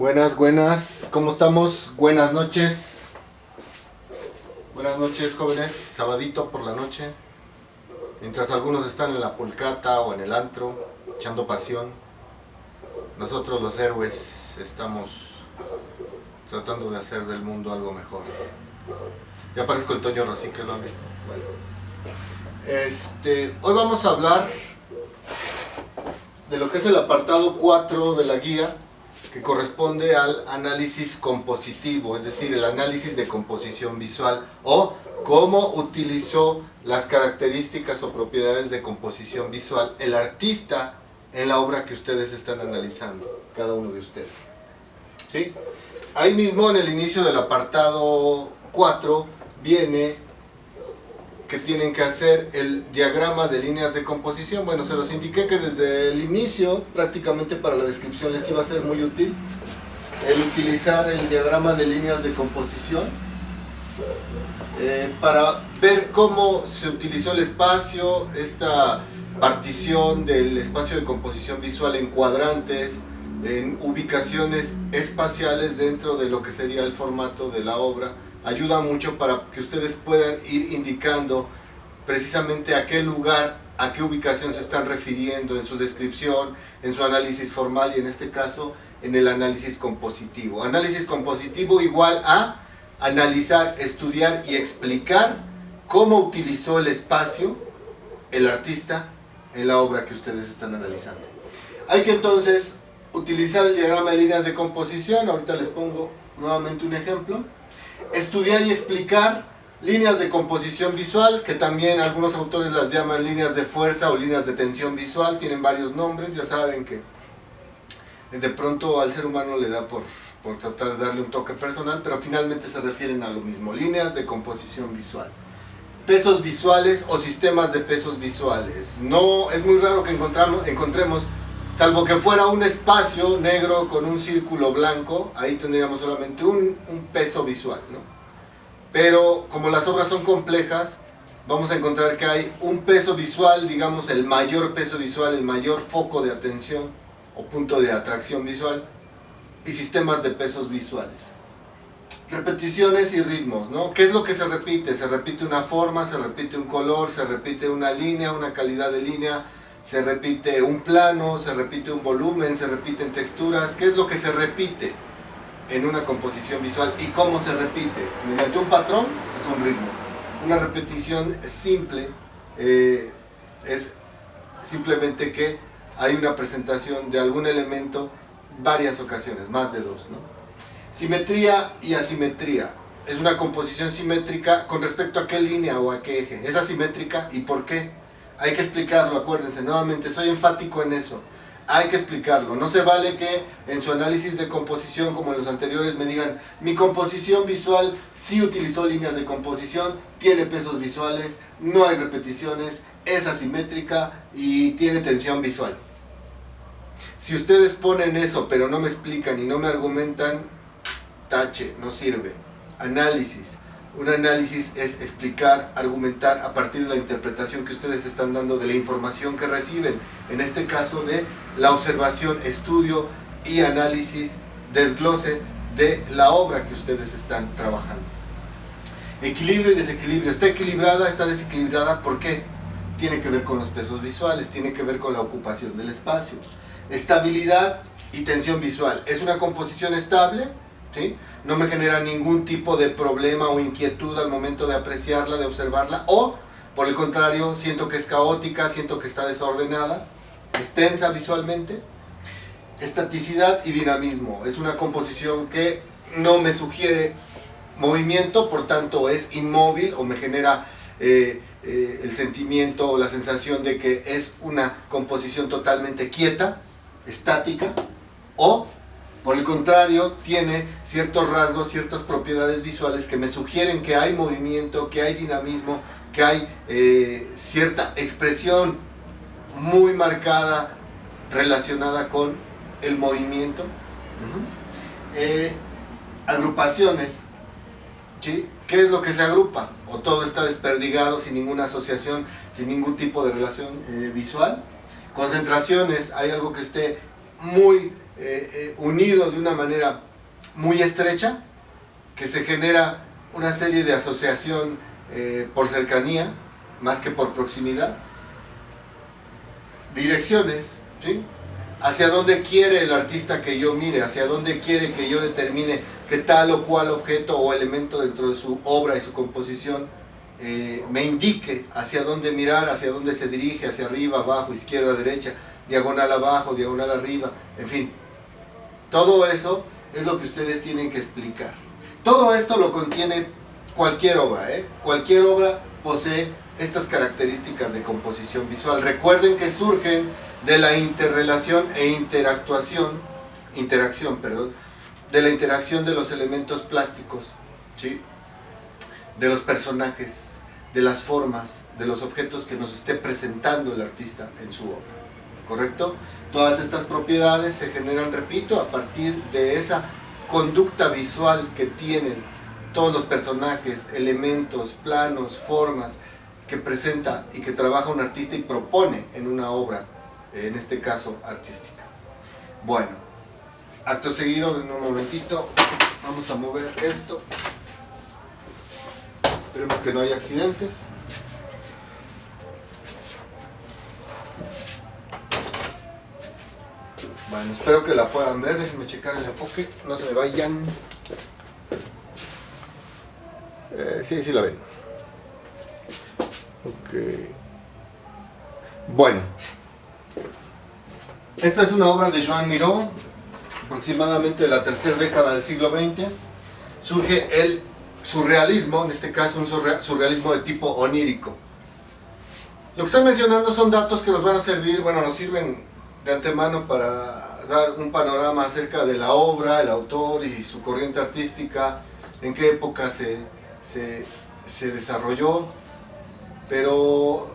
Buenas, buenas, ¿cómo estamos? Buenas noches. Buenas noches, jóvenes. Sabadito por la noche. Mientras algunos están en la pulcata o en el antro, echando pasión, nosotros los héroes estamos tratando de hacer del mundo algo mejor. Ya parezco el Toño Rosique, ¿lo han visto? Bueno. Hoy vamos a hablar de lo que es el apartado 4 de la guía, que corresponde al análisis compositivo, es decir, el análisis de composición visual, o cómo utilizó las características o propiedades de composición visual el artista en la obra que ustedes están analizando, cada uno de ustedes. ¿Sí? Ahí mismo, en el inicio del apartado 4, viene que tienen que hacer el diagrama de líneas de composición. Bueno, se los indiqué que desde el inicio, prácticamente para la descripción les iba a ser muy útil el utilizar el diagrama de líneas de composición para ver cómo se utilizó el espacio, esta partición del espacio de composición visual en cuadrantes, en ubicaciones espaciales dentro de lo que sería el formato de la obra. Ayuda mucho para que ustedes puedan ir indicando precisamente a qué lugar, a qué ubicación se están refiriendo en su descripción, en su análisis formal y en este caso en el análisis compositivo. Análisis compositivo igual a analizar, estudiar y explicar cómo utilizó el espacio el artista en la obra que ustedes están analizando. Hay que entonces utilizar el diagrama de líneas de composición. Ahorita les pongo nuevamente un ejemplo. Estudiar y explicar líneas de composición visual, que también algunos autores las llaman líneas de fuerza o líneas de tensión visual, tienen varios nombres. Ya saben que de pronto al ser humano le da por tratar de darle un toque personal, pero finalmente se refieren a lo mismo, líneas de composición visual. Pesos visuales o sistemas de pesos visuales. No, es muy raro que encontremos, salvo que fuera un espacio negro con un círculo blanco, ahí tendríamos solamente un peso visual, ¿no? Pero como las obras son complejas, vamos a encontrar que hay un peso visual, digamos el mayor peso visual, el mayor foco de atención o punto de atracción visual, y sistemas de pesos visuales. Repeticiones y ritmos, ¿no? ¿Qué es lo que se repite? Se repite una forma, se repite un color, se repite una línea, una calidad de línea, se repite un plano, se repite un volumen, se repiten texturas. ¿Qué es lo que se repite en una composición visual y cómo se repite? Mediante un patrón es un ritmo. Una repetición simple es simplemente que hay una presentación de algún elemento varias ocasiones, más de dos, ¿no? Simetría y asimetría. Es una composición simétrica con respecto a qué línea o a qué eje. Es asimétrica y por qué. Hay que explicarlo, acuérdense, nuevamente, soy enfático en eso. Hay que explicarlo. No se vale que en su análisis de composición, como en los anteriores, me digan, mi composición visual sí utilizó líneas de composición, tiene pesos visuales, no hay repeticiones, es asimétrica y tiene tensión visual. Si ustedes ponen eso, pero no me explican y no me argumentan, tache, no sirve. Análisis. Un análisis es explicar, argumentar a partir de la interpretación que ustedes están dando de la información que reciben. En este caso de la observación, estudio y análisis, desglose de la obra que ustedes están trabajando. Equilibrio y desequilibrio. ¿Está equilibrada? ¿Está desequilibrada? ¿Por qué? Tiene que ver con los pesos visuales, tiene que ver con la ocupación del espacio. Estabilidad y tensión visual. ¿Es una composición estable? ¿Sí? No me genera ningún tipo de problema o inquietud al momento de apreciarla, de observarla, o por el contrario, siento que es caótica, siento que está desordenada, es tensa visualmente. Estaticidad y dinamismo. Es una composición que no me sugiere movimiento, por tanto es inmóvil o me genera el sentimiento o la sensación de que es una composición totalmente quieta, estática, o por el contrario, tiene ciertos rasgos, ciertas propiedades visuales que me sugieren que hay movimiento, que hay dinamismo, que hay cierta expresión muy marcada relacionada con el movimiento. Agrupaciones, ¿sí? ¿Qué es lo que se agrupa? O todo está desperdigado, sin ninguna asociación, sin ningún tipo de relación visual. Concentraciones, hay algo que esté muy unido de una manera muy estrecha, que se genera una serie de asociación por cercanía, más que por proximidad, direcciones, ¿sí? Hacia dónde quiere el artista que yo mire, hacia dónde quiere que yo determine que tal o cual objeto o elemento dentro de su obra y su composición me indique hacia dónde mirar, hacia dónde se dirige, hacia arriba, abajo, izquierda, derecha, diagonal abajo, diagonal arriba, en fin. Todo eso es lo que ustedes tienen que explicar. Todo esto lo contiene cualquier obra, Cualquier obra posee estas características de composición visual. Recuerden que surgen de la interrelación e interacción, de la interacción de los elementos plásticos, ¿sí? De los personajes, de las formas, de los objetos que nos esté presentando el artista en su obra, ¿correcto? Todas estas propiedades se generan, repito, a partir de esa conducta visual que tienen todos los personajes, elementos, planos, formas que presenta y que trabaja un artista y propone en una obra, en este caso artística. Bueno, acto seguido, en un momentito, vamos a mover esto. Esperemos que no haya accidentes. Bueno, espero que la puedan ver, déjenme checar el enfoque, no se me vayan. Sí la ven. Ok. Bueno. Esta es una obra de Joan Miró, aproximadamente de la tercera década del siglo XX. Surge el surrealismo, en este caso un surrealismo de tipo onírico. Lo que estoy mencionando son datos que nos van a servir, bueno, nos sirven de antemano para dar un panorama acerca de la obra, el autor y su corriente artística, en qué época se desarrolló, pero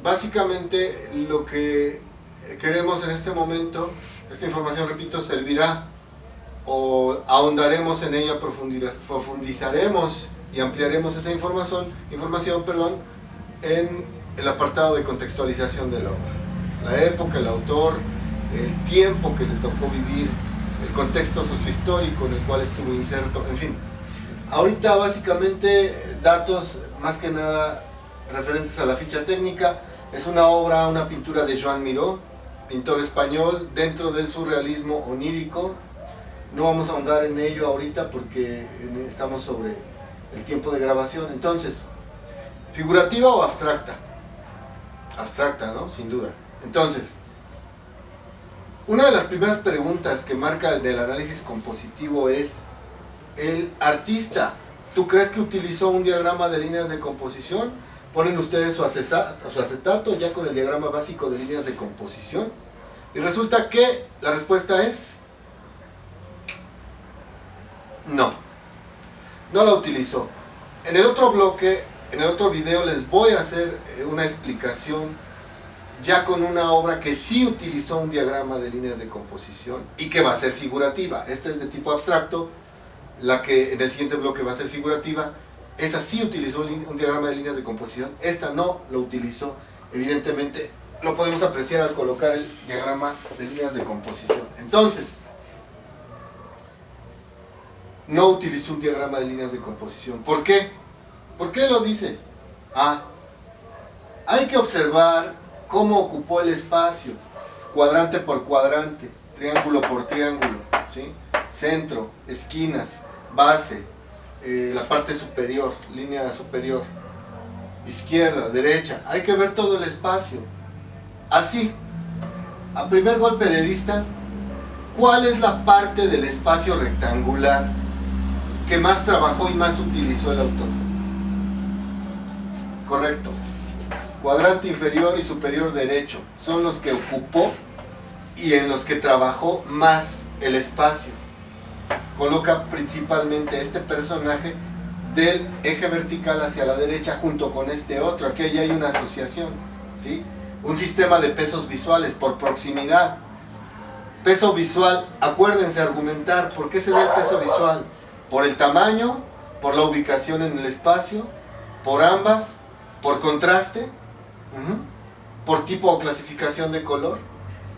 básicamente lo que queremos en este momento, esta información, repito, servirá o ahondaremos en ella, profundizaremos y ampliaremos esa información, en el apartado de contextualización de la obra. La época, el autor, el tiempo que le tocó vivir, el contexto sociohistórico en el cual estuvo inserto, en fin. Ahorita básicamente datos más que nada referentes a la ficha técnica. Es una obra, una pintura de Joan Miró, pintor español, dentro del surrealismo onírico. No vamos a ahondar en ello ahorita porque estamos sobre el tiempo de grabación. Entonces, ¿figurativa o abstracta? Abstracta, ¿no? Sin duda. Entonces, una de las primeras preguntas que marca del análisis compositivo es: el artista, ¿tú crees que utilizó un diagrama de líneas de composición? Ponen ustedes su acetato ya con el diagrama básico de líneas de composición y resulta que la respuesta es no la utilizó. En el otro bloque, en el otro video, les voy a hacer una explicación ya con una obra que sí utilizó un diagrama de líneas de composición y que va a ser figurativa. Esta es de tipo abstracto, la que en el siguiente bloque va a ser figurativa. Esa sí utilizó un diagrama de líneas de composición, esta no lo utilizó. Evidentemente lo podemos apreciar al colocar el diagrama de líneas de composición. Entonces, no utilizó un diagrama de líneas de composición. ¿Por qué? ¿Por qué lo dice? Hay que observar cómo ocupó el espacio, cuadrante por cuadrante, triángulo por triángulo, ¿sí? Centro, esquinas, base, la parte superior, línea superior, izquierda, derecha. Hay que ver todo el espacio. Así, a primer golpe de vista, ¿cuál es la parte del espacio rectangular que más trabajó y más utilizó el autor? Correcto. Cuadrante inferior y superior derecho son los que ocupó y en los que trabajó más el espacio. Coloca principalmente este personaje del eje vertical hacia la derecha junto con este otro. Aquí ya hay una asociación, ¿sí? Un sistema de pesos visuales por proximidad. Peso visual, acuérdense argumentar. ¿Por qué se da el peso visual? Por el tamaño, por la ubicación en el espacio, por ambas, por contraste, por tipo o clasificación de color.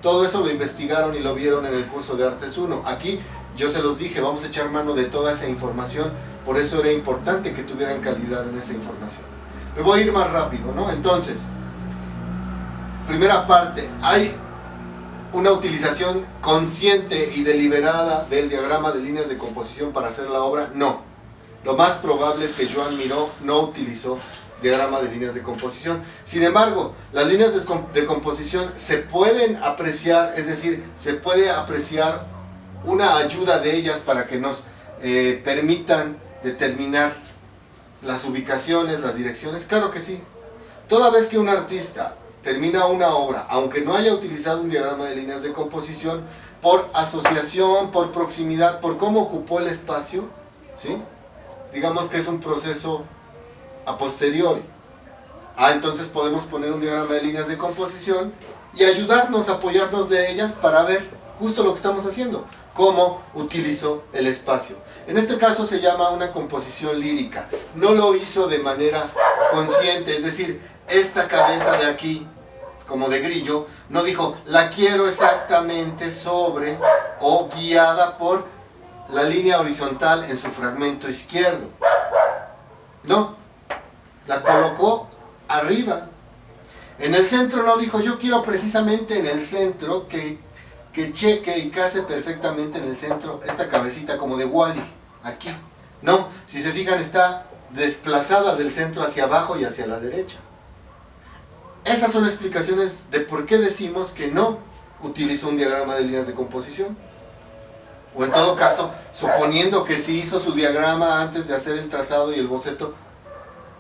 Todo eso lo investigaron y lo vieron en el curso de Artes 1. Aquí yo se los dije, vamos a echar mano de toda esa información, por eso era importante que tuvieran calidad en esa información. Me voy a ir más rápido, ¿no? Entonces, primera parte, ¿hay una utilización consciente y deliberada del diagrama de líneas de composición para hacer la obra? No. Lo más probable es que Joan Miró no utilizó diagrama de líneas de composición. Sin embargo, las líneas de composición se pueden apreciar, es decir, se puede apreciar una ayuda de ellas para que nos permitan determinar las ubicaciones, las direcciones. Claro que sí. Toda vez que un artista termina una obra, aunque no haya utilizado un diagrama de líneas de composición, por asociación, por proximidad, por cómo ocupó el espacio, ¿sí? Digamos que es un proceso a posteriori. Entonces podemos poner un diagrama de líneas de composición y ayudarnos, apoyarnos de ellas para ver justo lo que estamos haciendo, cómo utilizo el espacio. En este caso se llama una composición lírica. No lo hizo de manera consciente, es decir, esta cabeza de aquí, como de grillo, no dijo, la quiero exactamente sobre o guiada por la línea horizontal en su fragmento izquierdo. No, la colocó arriba. En el centro no dijo, yo quiero precisamente en el centro que cheque y case perfectamente en el centro esta cabecita como de Wall-E, aquí. No, si se fijan está desplazada del centro hacia abajo y hacia la derecha. Esas son explicaciones de por qué decimos que no utilizó un diagrama de líneas de composición. O en todo caso, suponiendo que sí hizo su diagrama antes de hacer el trazado y el boceto,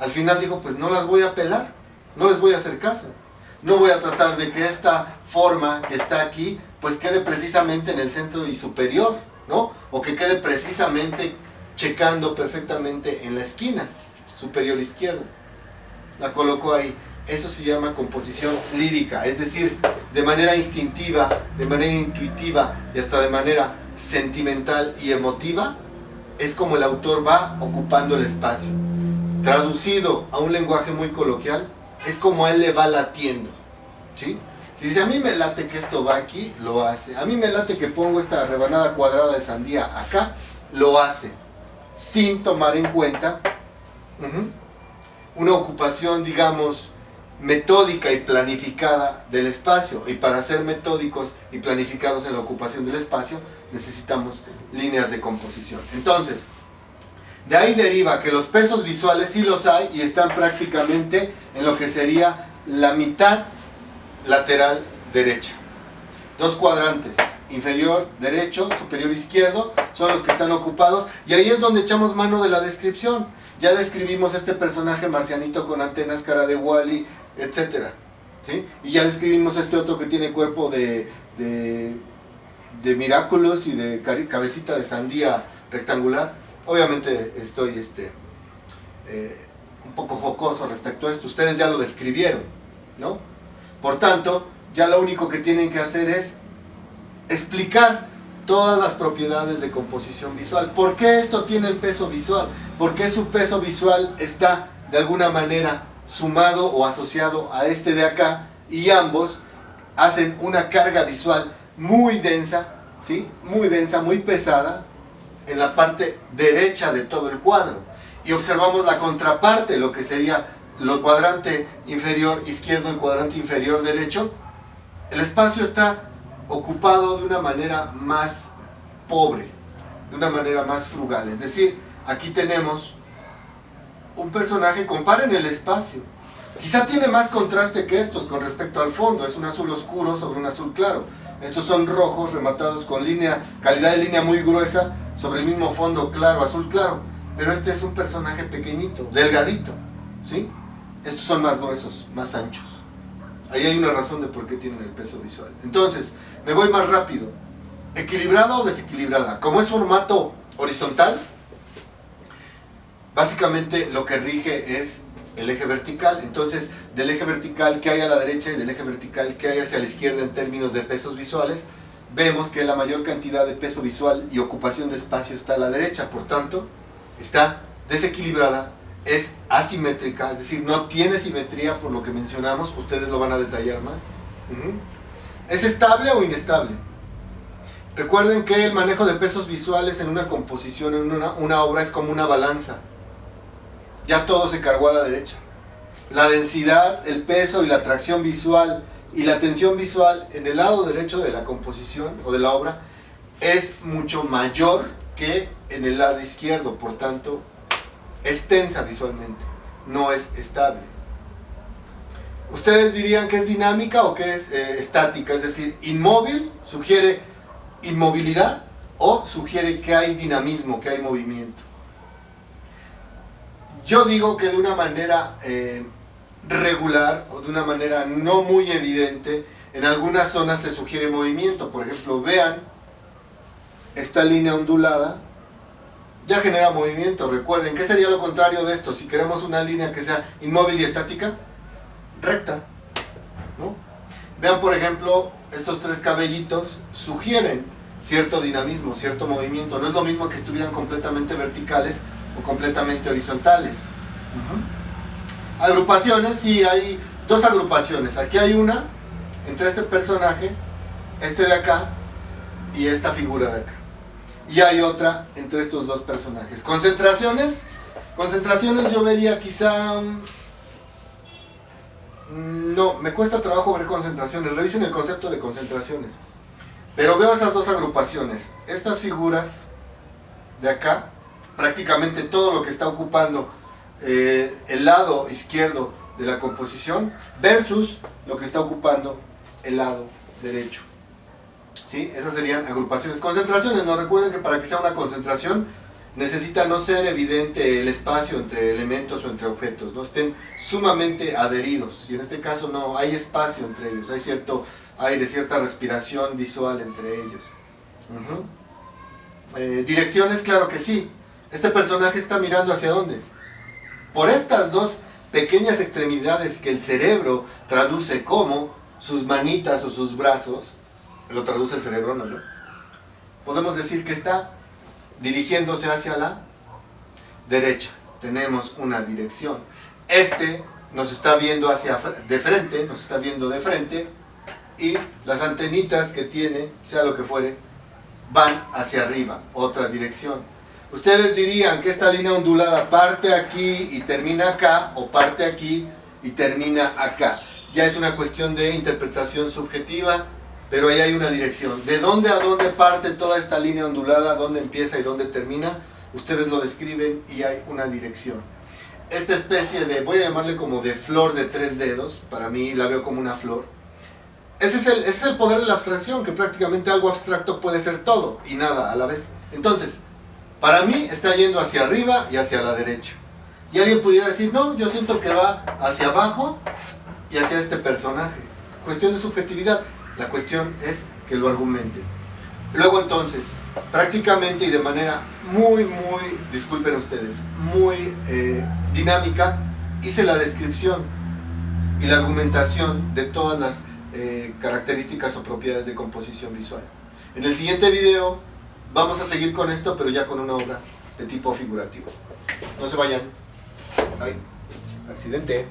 al final dijo, pues no las voy a pelar, no les voy a hacer caso. No voy a tratar de que esta forma que está aquí, pues quede precisamente en el centro y superior, ¿no? O que quede precisamente checando perfectamente en la esquina superior izquierda. La colocó ahí. Eso se llama composición lírica, es decir, de manera instintiva, de manera intuitiva y hasta de manera sentimental y emotiva, es como el autor va ocupando el espacio. Traducido a un lenguaje muy coloquial, es como a él le va latiendo, ¿sí? Si dice, a mí me late que esto va aquí, lo hace. A mí me late que pongo esta rebanada cuadrada de sandía acá, lo hace. Sin tomar en cuenta una ocupación, digamos, metódica y planificada del espacio. Y para ser metódicos y planificados en la ocupación del espacio, necesitamos líneas de composición. Entonces, de ahí deriva que los pesos visuales sí los hay y están prácticamente en lo que sería la mitad lateral derecha. Dos cuadrantes, inferior derecho, superior izquierdo, son los que están ocupados y ahí es donde echamos mano de la descripción. Ya describimos este personaje marcianito con antenas, cara de Wall-E, etc. ¿Sí? Y ya describimos este otro que tiene cuerpo de Miraculous y de cabecita de sandía rectangular. Obviamente estoy un poco jocoso respecto a esto, ustedes ya lo describieron, ¿no? Por tanto, ya lo único que tienen que hacer es explicar todas las propiedades de composición visual. ¿Por qué esto tiene el peso visual? ¿Por qué su peso visual está de alguna manera sumado o asociado a este de acá? Y ambos hacen una carga visual muy densa, ¿sí? Muy densa, muy pesada, en la parte derecha de todo el cuadro. Y observamos la contraparte, lo que sería el cuadrante inferior izquierdo, el cuadrante inferior derecho. El espacio está ocupado de una manera más pobre, de una manera más frugal. Es decir, aquí tenemos un personaje, comparen el espacio. Quizá tiene más contraste que estos con respecto al fondo, es un azul oscuro sobre un azul claro. Estos son rojos rematados con calidad de línea muy gruesa sobre el mismo fondo claro, azul claro. Pero este es un personaje pequeñito, delgadito, ¿sí? Estos son más gruesos, más anchos. Ahí hay una razón de por qué tienen el peso visual. Entonces, me voy más rápido. ¿Equilibrada o desequilibrada? Como es formato horizontal, básicamente lo que rige es el eje vertical. Entonces, del eje vertical que hay a la derecha y del eje vertical que hay hacia la izquierda en términos de pesos visuales, vemos que la mayor cantidad de peso visual y ocupación de espacio está a la derecha. Por tanto, está desequilibrada, es asimétrica, es decir, no tiene simetría por lo que mencionamos, ustedes lo van a detallar más. ¿Es estable o inestable? Recuerden que el manejo de pesos visuales en una composición, en una obra, es como una balanza. Ya todo se cargó a la derecha. La densidad, el peso y la atracción visual y la tensión visual en el lado derecho de la composición o de la obra es mucho mayor que en el lado izquierdo, por tanto es tensa visualmente, no es estable. Ustedes dirían que es dinámica o que es estática, es decir, inmóvil sugiere inmovilidad o sugiere que hay dinamismo, que hay movimiento. Yo digo que de una manera regular o de una manera no muy evidente, en algunas zonas se sugiere movimiento. Por ejemplo, vean esta línea ondulada, ya genera movimiento. Recuerden, ¿qué sería lo contrario de esto? Si queremos una línea que sea inmóvil y estática, recta, ¿no? Vean, por ejemplo, estos tres cabellitos sugieren cierto dinamismo, cierto movimiento. No es lo mismo que estuvieran completamente verticales o completamente horizontales. Agrupaciones, sí, hay dos agrupaciones. Aquí hay una entre este personaje, este de acá y esta figura de acá. Y hay otra entre estos dos personajes. Concentraciones yo vería quizá... No, me cuesta trabajo ver concentraciones. Revisen el concepto de concentraciones. Pero veo esas dos agrupaciones. Estas figuras de acá, prácticamente todo lo que está ocupando el lado izquierdo de la composición versus lo que está ocupando el lado derecho. ¿Sí? Esas serían agrupaciones. Concentraciones, no, recuerden que para que sea una concentración necesita no ser evidente el espacio entre elementos o entre objetos, no estén sumamente adheridos, y en este caso no hay espacio entre ellos, hay cierto aire, cierta respiración visual entre ellos. Direcciones, claro que sí. Este personaje está mirando ¿hacia dónde? Por estas dos pequeñas extremidades que el cerebro traduce como sus manitas o sus brazos, lo traduce el cerebro, no yo, podemos decir que está dirigiéndose hacia la derecha. Tenemos una dirección. Este nos está viendo de frente, y las antenitas que tiene, sea lo que fuere, van hacia arriba, otra dirección. Ustedes dirían que esta línea ondulada parte aquí y termina acá, o parte aquí y termina acá. Ya es una cuestión de interpretación subjetiva, pero ahí hay una dirección. ¿De dónde a dónde parte toda esta línea ondulada? ¿Dónde empieza y dónde termina? Ustedes lo describen y hay una dirección. Esta especie de, voy a llamarle como de flor de tres dedos, para mí la veo como una flor. Ese es el poder de la abstracción, que prácticamente algo abstracto puede ser todo y nada a la vez. Entonces, para mí está yendo hacia arriba y hacia la derecha. Y alguien pudiera decir, no, yo siento que va hacia abajo y hacia este personaje. Cuestión de subjetividad. La cuestión es que lo argumenten. Luego entonces, prácticamente y de manera muy, disculpen ustedes, muy dinámica, hice la descripción y la argumentación de todas las características o propiedades de composición visual. En el siguiente video vamos a seguir con esto, pero ya con una obra de tipo figurativo. No se vayan. Ay, accidente.